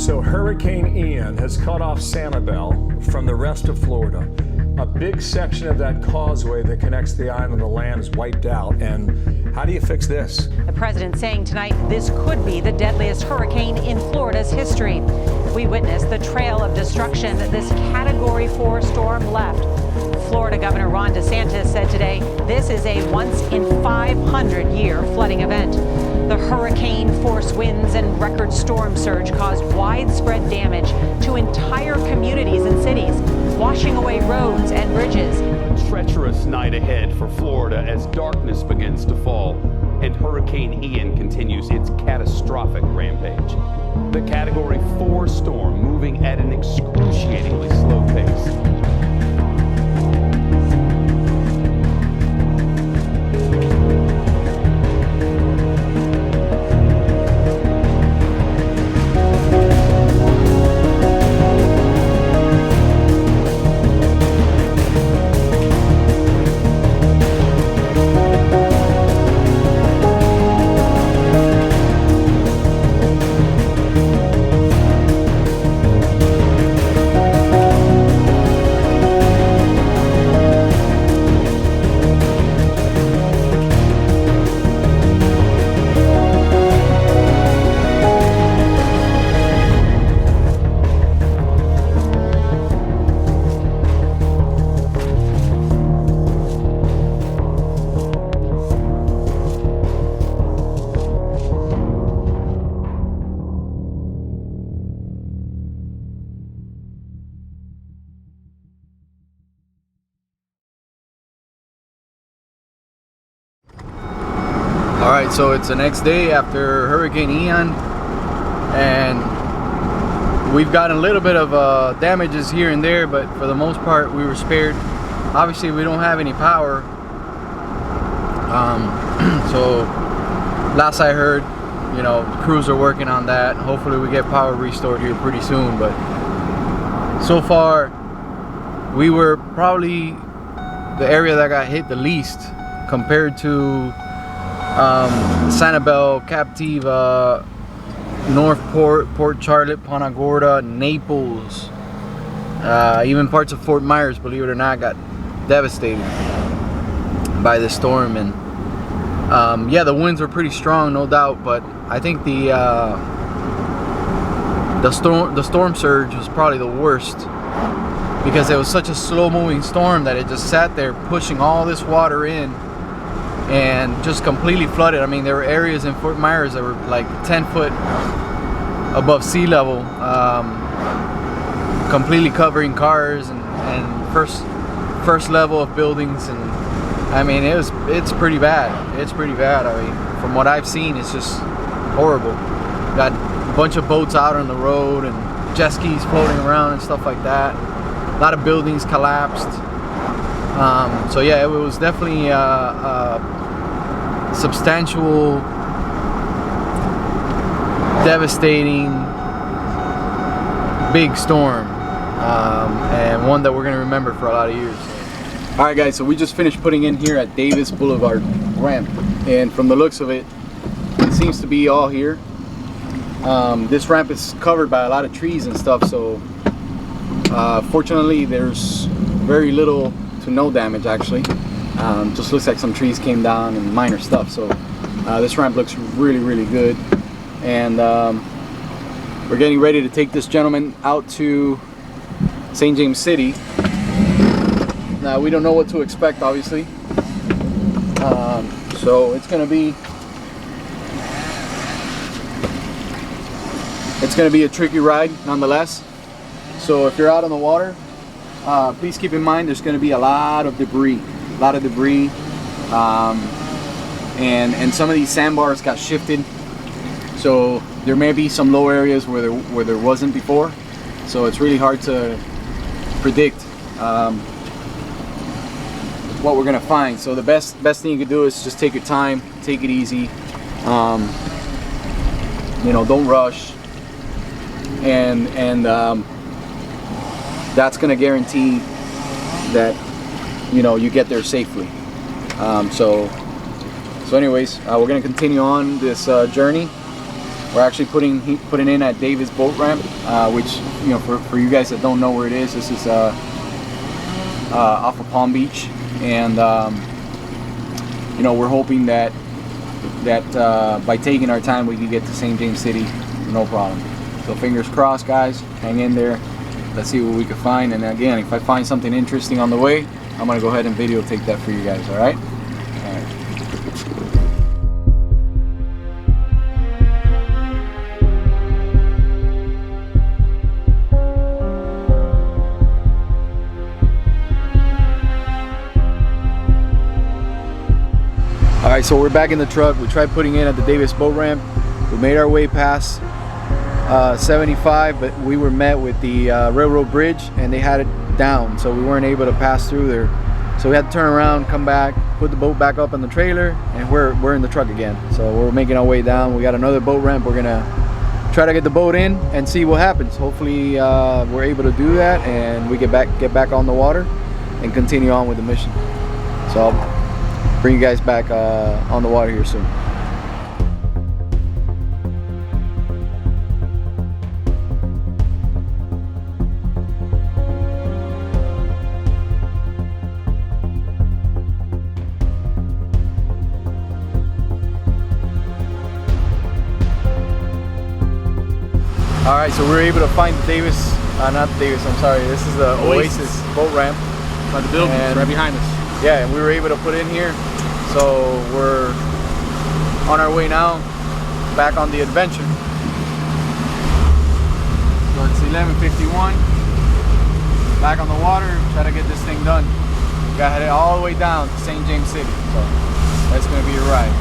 So Hurricane Ian has cut off Sanibel from the rest of Florida. A big section of that causeway that connects the island and the land is wiped out. And how do you fix this? The president saying tonight this could be the deadliest hurricane in Florida's history. We witnessed the trail of destruction that this Category 4 storm left. Florida Governor Ron DeSantis said today this is a once-in-500-year flooding event. The hurricane-force winds and record storm surge caused widespread damage to entire communities and cities, washing away roads and bridges. Treacherous night ahead for Florida as darkness begins to fall and Hurricane Ian continues its catastrophic rampage. The Category 4 storm moving at an excruciatingly slow pace. Alright, so it's the next day after Hurricane Ian, and we've gotten a little bit of damages here and there, but for the most part we were spared. Obviously we don't have any power, so last I heard, you know, crews are working on that. Hopefully we get power restored here pretty soon, but so far we were probably the area that got hit the least compared to Sanibel, Captiva, Northport, Port Charlotte, Punta Gorda, Naples, even parts of Fort Myers, believe it or not, got devastated by this storm. And yeah, the winds were pretty strong, no doubt, but I think the storm surge was probably the worst, because it was such a slow-moving storm that it just sat there pushing all this water in and just completely flooded. I mean, there were areas in Fort Myers that were like 10 foot above sea level, completely covering cars and first level of buildings. And I mean, it's pretty bad. It's pretty bad. I mean, from what I've seen, it's just horrible. Got a bunch of boats out on the road and jet skis floating around and stuff like that. A lot of buildings collapsed. So yeah, it was definitely substantial, devastating, big storm, and one that we're going to remember for a lot of years. Alright guys, so we just finished putting in here at Davis Boulevard ramp, and from the looks of it, it seems to be all here. This ramp is covered by a lot of trees and stuff, so fortunately there's very little to no damage actually. Just looks like some trees came down and minor stuff, so this ramp looks really good. And we're getting ready to take this gentleman out to St. James City. Now we don't know what to expect, obviously, so it's gonna be a tricky ride nonetheless. So if you're out on the water, please keep in mind there's going to be a lot of debris, and some of these sandbars got shifted, so there may be some low areas where there wasn't before, so it's really hard to predict what we're going to find. So the best thing you can do is just take your time, take it easy, you know, don't rush, and that's going to guarantee that, you know, you get there safely. So anyways, we're going to continue on this journey, We're actually putting in at Davis Boat Ramp, which, you know, for you guys that don't know where it is, this is off of Palm Beach, and you know, we're hoping that by taking our time we can get to St. James City, no problem. So fingers crossed, guys. Hang in there. Let's see what we can find. And again, if I find something interesting on the way, I'm gonna go ahead and videotape that for you guys. All right. All right, so we're back in the truck. We tried putting in at the Davis Boat Ramp. We made our way past 75, but we were met with the railroad bridge, and they had it down, so we weren't able to pass through there. So we had to turn around, come back, put the boat back up on the trailer, and we're in the truck again. So we're making our way down. We got another boat ramp. We're gonna try to get the boat in and see what happens. Hopefully we're able to do that, and we get back on the water and continue on with the mission. So I'll bring you guys back on the water here soon. All right, so we were able to find the Davis, not Davis, I'm sorry, this is the Oasis boat ramp. By the building, right behind us. Yeah, and we were able to put in here. So we're on our way now, back on the adventure. So it's 11:51, back on the water, try to get this thing done. We got headed all the way down to St. James City, so that's gonna be a ride.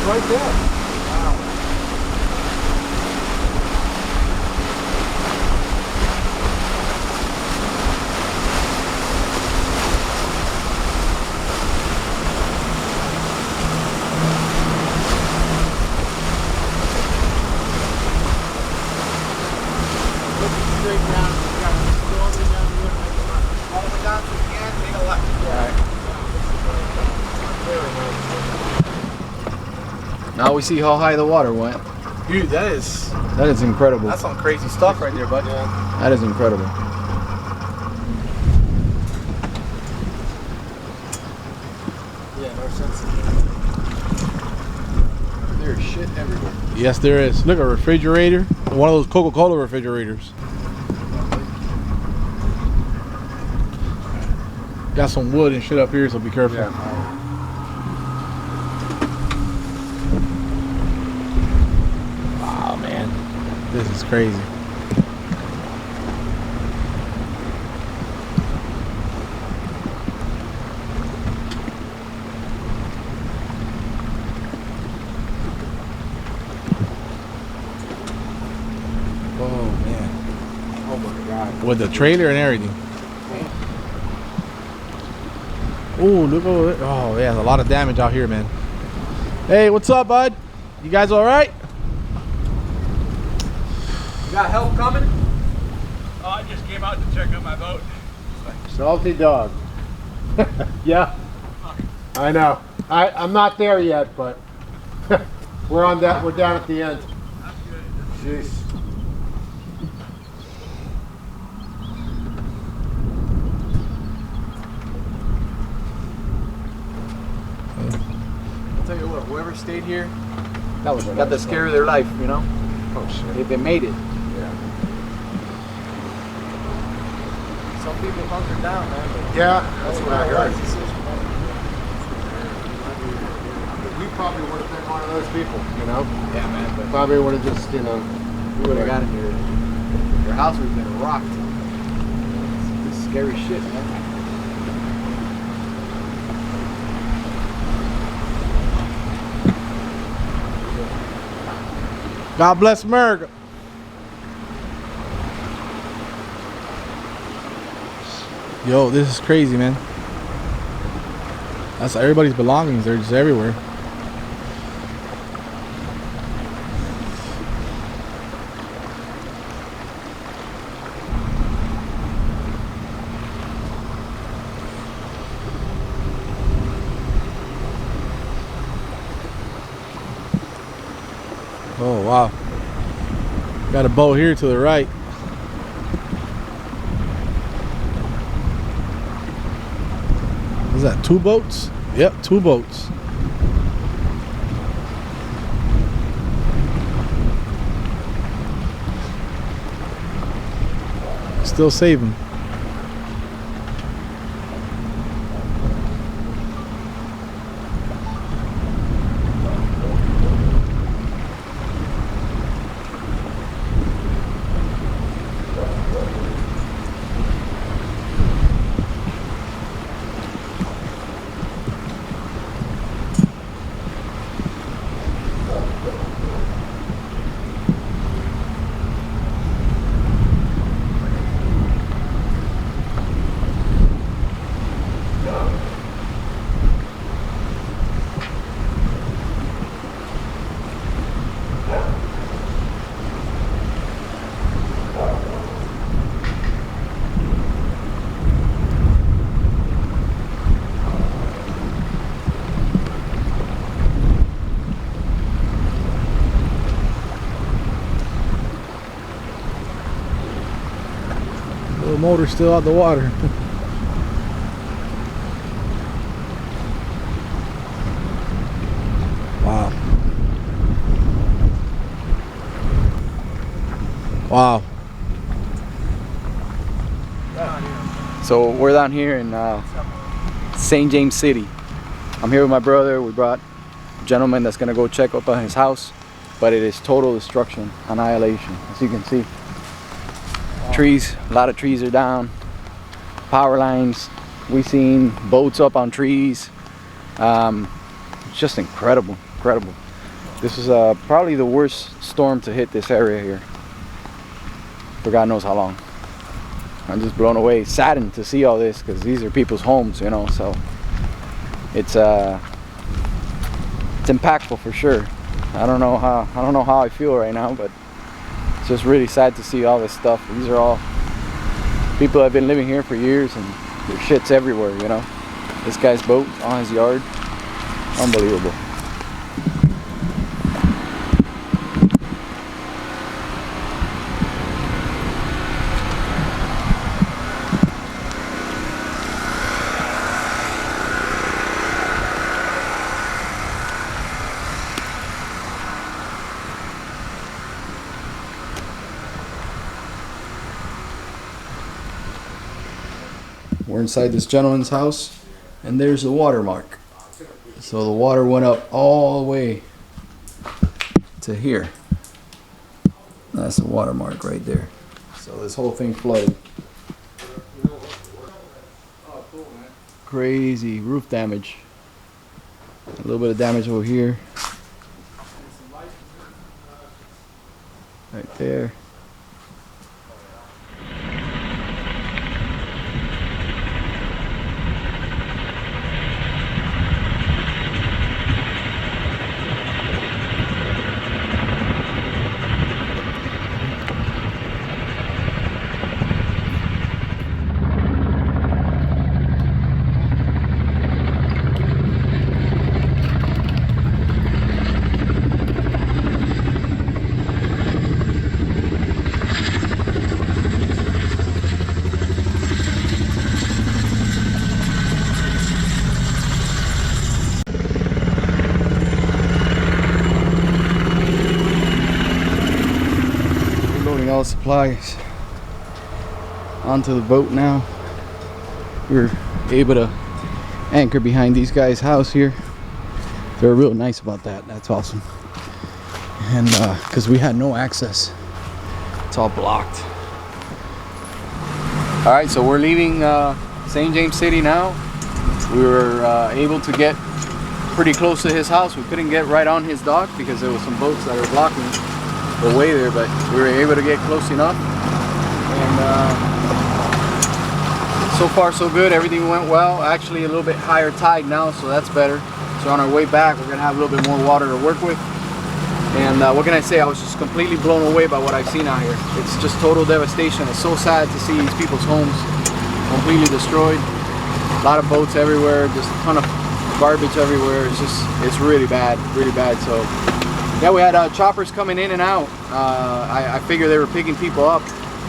Right there. Wow. Looking straight down, we got a storm down here. All the way down to the end, make a left. Right. Now we see how high the water went. Dude, that is incredible. that's some crazy stuff right there, bud. Yeah. That is incredible. Yeah, no sense. There's shit everywhere. Yes, there is. Look, a refrigerator. One of those Coca-Cola refrigerators. Got some wood and shit up here, so be careful. Yeah. Wow, man. This is crazy. Oh, man. Oh my God. With the trailer and everything. Oh, look over there. Oh, yeah, a lot of damage out here, man. Hey, what's up, bud? You guys all right? You got help coming? Oh, I just came out to check on my boat. Salty dog. Yeah, I know. I'm not there yet, but we're on that. We're down at the end. Jeez. I'll tell you what, whoever stayed here That was got the scare of their life, you know? Oh shit. They made it. Yeah. Some people hunkered down, man. But Yeah, that's what I heard. We probably would have been one of those people, you know? yeah, man. But Probably would have just, you know. we would have got in here. Your house would have been rocked. This is scary shit, man. God bless America. Yo, this is crazy, man. That's everybody's belongings. They're just everywhere. Oh, wow. Got a boat here to the right. Is that 2 boats? Yep, 2 boats. Still saving. The motor's still out the water. Wow. Wow. So we're down here in St. James City. I'm here with my brother. We brought a gentleman that's gonna go check up on his house, but it is total destruction, annihilation, as you can see. Trees, a lot of trees are down, power lines, we've seen boats up on trees. It's just incredible, incredible. This is probably the worst storm to hit this area here for God knows how long. I'm just blown away, saddened to see all this, because these are people's homes, you know, so it's impactful for sure. I don't know how I feel right now, but it's just really sad to see all this stuff. These are all people that have been living here for years, and their shit's everywhere, you know. This guy's boat on his yard, unbelievable. We're inside this gentleman's house, and there's a watermark. So the water went up all the way to here. That's a watermark right there. So this whole thing flooded. Crazy roof damage. A little bit of damage over here. Right there. loading all the supplies onto the boat now. We were able to anchor behind these guys' house here. They're real nice about that. That's awesome. And because we had no access, it's all blocked. All right, so we're leaving St. James City now. We were able to get pretty close to his house. We couldn't get right on his dock because there was some boats that were blocking the way there, but we were able to get close enough. And so far so good. Everything went well. Actually a little bit higher tide now, so that's better. So on our way back, we're gonna have a little bit more water to work with. And what can I say? I was just completely blown away by what I've seen out here. It's just total devastation. It's so sad to see these people's homes completely destroyed. A lot of boats everywhere, just a ton of garbage everywhere. It's really bad, really bad. So yeah, we had choppers coming in and out. I figure they were picking people up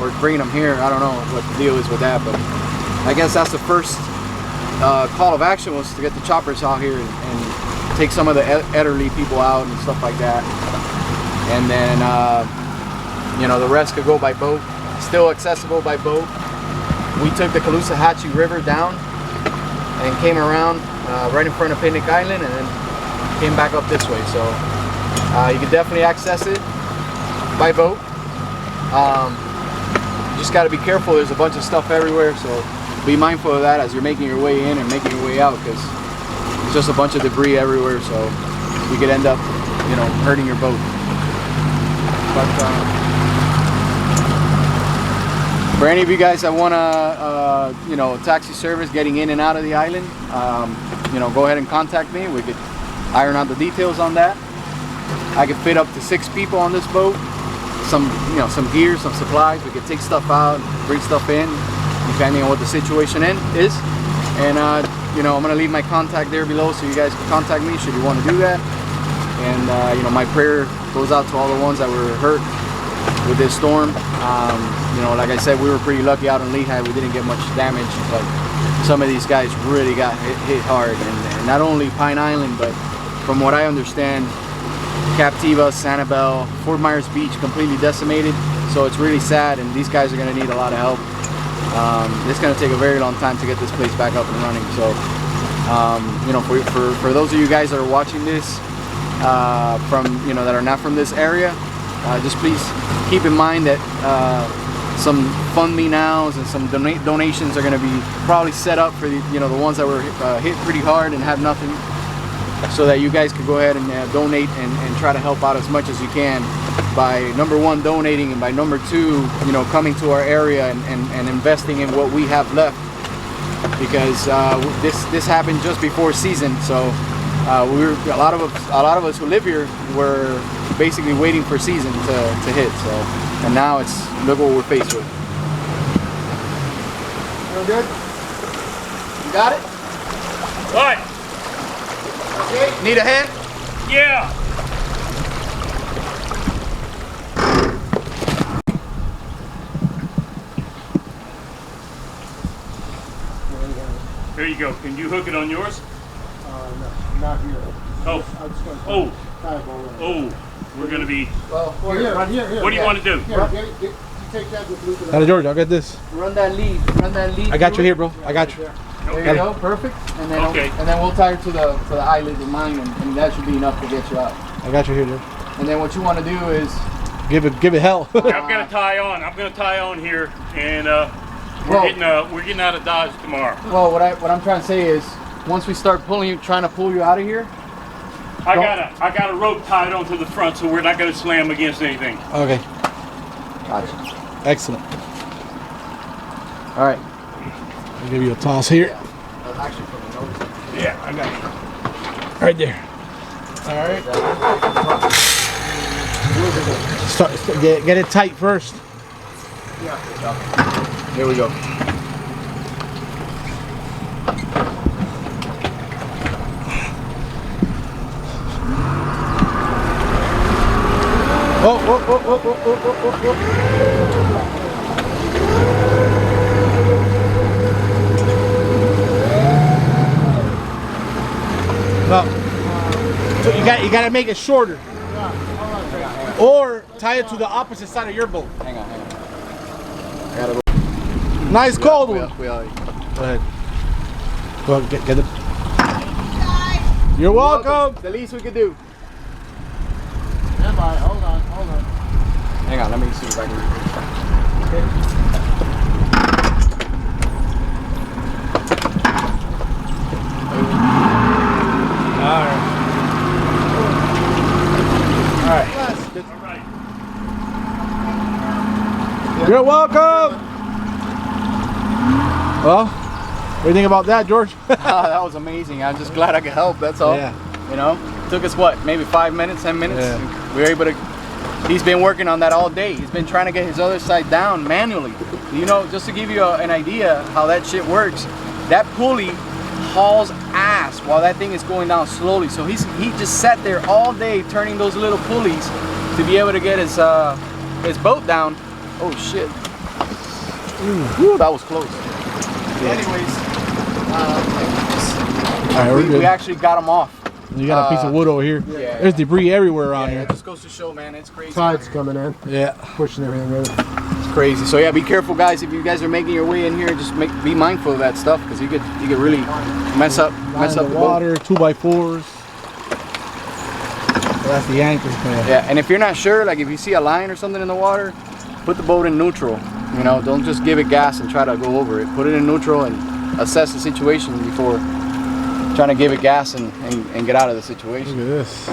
or bringing them here. I don't know what the deal is with that, but I guess that's the first call of action, was to get the choppers out here and take some of the elderly people out and stuff like that. And then you know, the rest could go by boat, still accessible by boat. We took the Caloosahatchee River down and came around right in front of Picnic Island, and then came back up this way. So you can definitely access it by boat. You just got to be careful. There's a bunch of stuff everywhere, so be mindful of that as you're making your way in and making your way out, because there's just a bunch of debris everywhere, so you could end up, you know, hurting your boat. But for any of you guys that want to, you know, taxi service getting in and out of the island, you know, go ahead and contact me. We could iron out the details on that. I could fit up to 6 people on this boat. Some, you know, some gear, some supplies. We could take stuff out, bring stuff in, depending on what the situation is. And you know, I'm gonna leave my contact there below so you guys can contact me should you want to do that. And you know, my prayer goes out to all the ones that were hurt with this storm. You know, like I said, we were pretty lucky out in Lehigh. We didn't get much damage, but some of these guys really got hit hard. And not only Pine Island, but from what I understand, Captiva, Sanibel, Fort Myers Beach completely decimated. So it's really sad, and these guys are gonna need a lot of help. It's going to take a very long time to get this place back up and running. So, you know, for those of you guys that are watching this, from, you know, that are not from this area, just please keep in mind that some fund me nows and some donations are going to be probably set up for the, you know, the ones that were hit pretty hard and have nothing, so that you guys can go ahead and donate and try to help out as much as you can by, number one, donating, and by number two, you know, coming to our area and investing in what we have left, because this happened just before season. So we were, a lot of us who live here were basically waiting for season to hit. So, and now it's, look what we're faced with. Real good? You got it? What? Okay, need a hand? Yeah. There you go. Can you hook it on yours? No, not here. Oh. I'm just going to Oh. tie a bow in. Oh. We're going to be... Well, Here. What do you want to do? Here, you take that with Luke. Now, George, I'll get this. run that lead. I got you here, bro. I got you. There you go, perfect. And then Okay. and then we'll tie her to the eyelid of mine, and that should be enough to get you out. I got you here, George. And then what you want to do is Give it hell. I'm going to tie on. I'm going to tie on here, and we're getting out of Dodge tomorrow. well, what I'm trying to say is, once we start trying to pull you out of here. I got a rope tied onto the front, so we're not going to slam against anything. Okay. Gotcha. Excellent. All right. I'll give you a toss here. Actually, from the nose. Yeah, I got you. Right there. All right. Get it tight first. Here we go. No. So you got to make it shorter. Or tie it to the opposite side of your boat. Hang on. gotta go. Nice cold one. We are. Go ahead. Go ahead, get it. You're welcome. The least we could do. Stand by. Hold on. Hang on, let me see if I can. All right. You're welcome. Well, what do you think about that, George? That was amazing. I'm just glad I could help. That's all. Yeah. You know, took us what, maybe 5 minutes, 10 minutes. Yeah. We were able to. He's been working on that all day. He's been trying to get his other side down manually. You know, just to give you an idea how that shit works, that pulley hauls ass while that thing is going down slowly. So he just sat there all day turning those little pulleys to be able to get his boat down. Oh shit! Ooh, that was close. Yeah. Anyways, All right, we're good. we actually got him off. You got a piece of wood over here. Yeah. There's debris everywhere around Yeah, here. it just goes to show, man, it's crazy. Tide's coming in, Yeah. pushing everything over. It's crazy. So yeah, be careful, guys. If you guys are making your way in here, just be mindful of that stuff because you could really mess up The the water, 2x4s. So that's the anchors, man. Yeah, and if you're not sure, like if you see a line or something in the water, put the boat in neutral. You know, don't just give it gas and try to go over it. Put it in neutral and assess the situation before trying to give it gas and get out of the situation. Look at this.